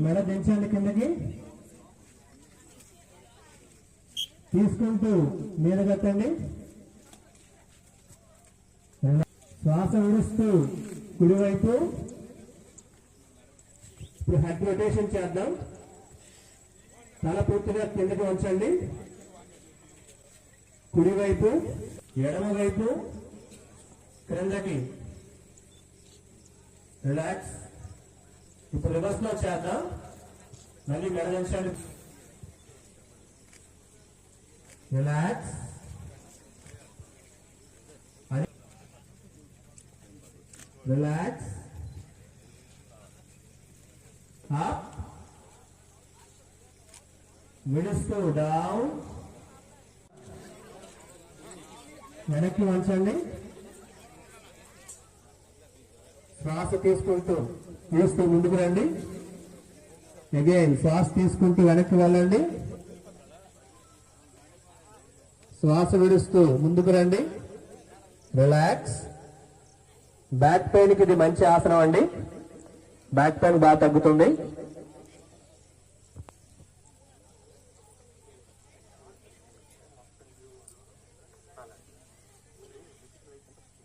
మెడ దించండి కిందకి, తీసుకుంటూ మీద కట్టండి. శ్వాస విడుస్తూ కుడివైపు. ఇప్పుడు హెడ్ రొటేషన్ చేద్దాం. తల పూర్తిగా కిందకి ఉంచండి. కుడివైపు, ఎడమ వైపు, క్రిందకి. రిలాక్స్. ఇప్పుడు రివర్స్ లో చేద్దాం. మళ్ళీ మెడ దించండి. రిలాక్స్. రిలాక్స్. అప్. విడుస్తూ డౌన్. వెనక్కి వంచండి. శ్వాస తీసుకుంటూ ముందుకు రండి. అగైన్ శ్వాస తీసుకుంటూ వెనక్కి వెళ్ళండి. శ్వాస విడుస్తూ ముందుకు రండి. రిలాక్స్. బ్యాక్ పెయిన్ కి ఇది మంచి ఆసనం అండి. బ్యాక్ పెయిన్ బాగా తగ్గుతుంది.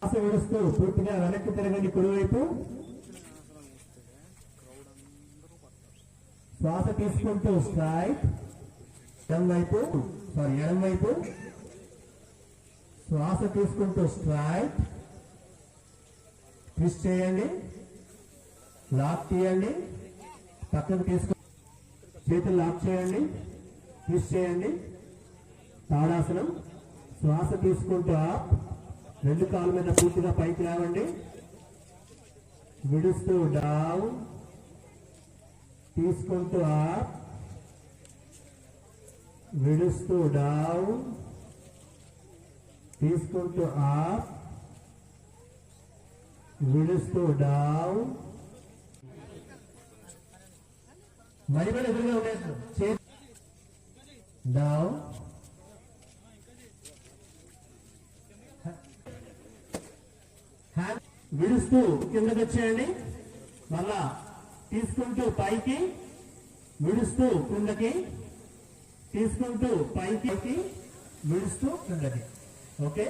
శ్వాస విడుస్తూ పూర్తిగా వెనక్కి తిరగండి. కుడివైపు శ్వాస తీసుకుంటూ స్ట్రైట్. ఎడం వైపు శ్వాస తీసుకుంటూ స్ట్రైట్. ట్విస్ట్ చేయండి. లాక్ తీయండి. పక్కకు తీసుకు చేతులు లాక్ చేయండి. ట్విస్ట్ చేయండి. తాడాసనం. శ్వాస తీసుకుంటూ అప్. రెండు కాళ్ళ మీద పూర్తిగా పైకి లేవండి. విడుస్తూ డౌన్. తీసుకుంటూ అప్. విడుస్తూ డౌన్. తీసుకుంటూ అప్. విడుస్తూ డౌన్. మరి ఎదురుగా ఉండేది. డౌన్. విడుస్తూ కిందకి వచ్చేయండి. మళ్ళా తీసుకుంటూ పైకి, విడుస్తూ కిందకి, తీసుకుంటూ పైకి, విడుస్తూ కిందకి. ఓకే.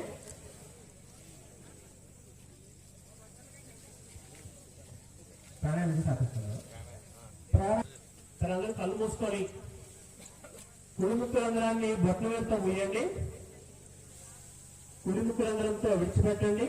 ప్రాణాయామం కళ్ళు మూసుకొని కుడిముక్కు రంధ్రాన్ని బొట్ల వేలతో మూయండి. కుడిముక్కు రంధ్రంతో విడిచిపెట్టండి.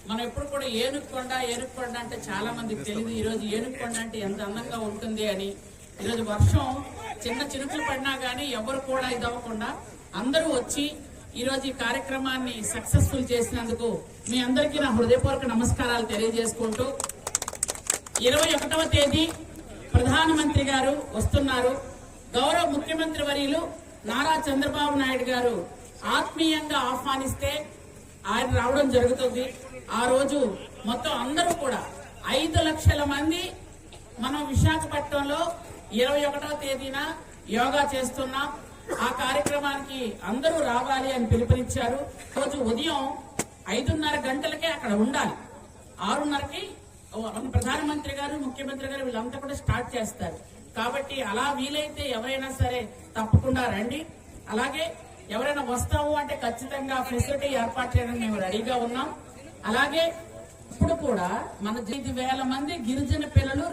మనం ఎప్పుడు కూడా ఏనుకొండ అంటే చాలా మందికి తెలియదు. ఈరోజు ఏనుకొండ అంటే ఎంత అందంగా ఉంటుంది అని. ఈరోజు వర్షం చిన్న చినుకులు పడినా గానీ ఎవరు కూడా ఇదవ్వకుండా అందరూ వచ్చి ఈరోజు ఈ కార్యక్రమాన్ని సక్సెస్ఫుల్ చేసినందుకు మీ అందరికీ నా హృదయపూర్వక నమస్కారాలు తెలియజేసుకుంటూ 21వ తేదీ ప్రధానమంత్రి గారు వస్తున్నారు. గౌరవ ముఖ్యమంత్రి వర్యులు నారా చంద్రబాబు నాయుడు గారు ఆత్మీయంగా ఆహ్వానిస్తే ఆయన రావడం జరుగుతుంది. ఆ రోజు మొత్తం అందరూ కూడా 5 లక్షల మంది మనం విశాఖపట్నంలో 21వ తేదీన యోగా చేస్తున్నాం. ఆ కార్యక్రమానికి అందరూ రావాలి అని పిలుపునిచ్చారు. రోజు ఉదయం 5:30 గంటలకే అక్కడ ఉండాలి. 6:30కి ప్రధానమంత్రి గారు, ముఖ్యమంత్రి గారు వీళ్ళంతా కూడా స్టార్ట్ చేస్తారు. కాబట్టి అలా వీలైతే ఎవరైనా సరే తప్పకుండా రండి. అలాగే ఎవరైనా వస్తాము అంటే ఖచ్చితంగా ఫెసిలిటీ ఏర్పాటు చేయడానికి మేము రెడీగా ఉన్నాం. అలాగే ఇప్పుడు కూడా మన 5,000 మంది గిరిజన పిల్లలు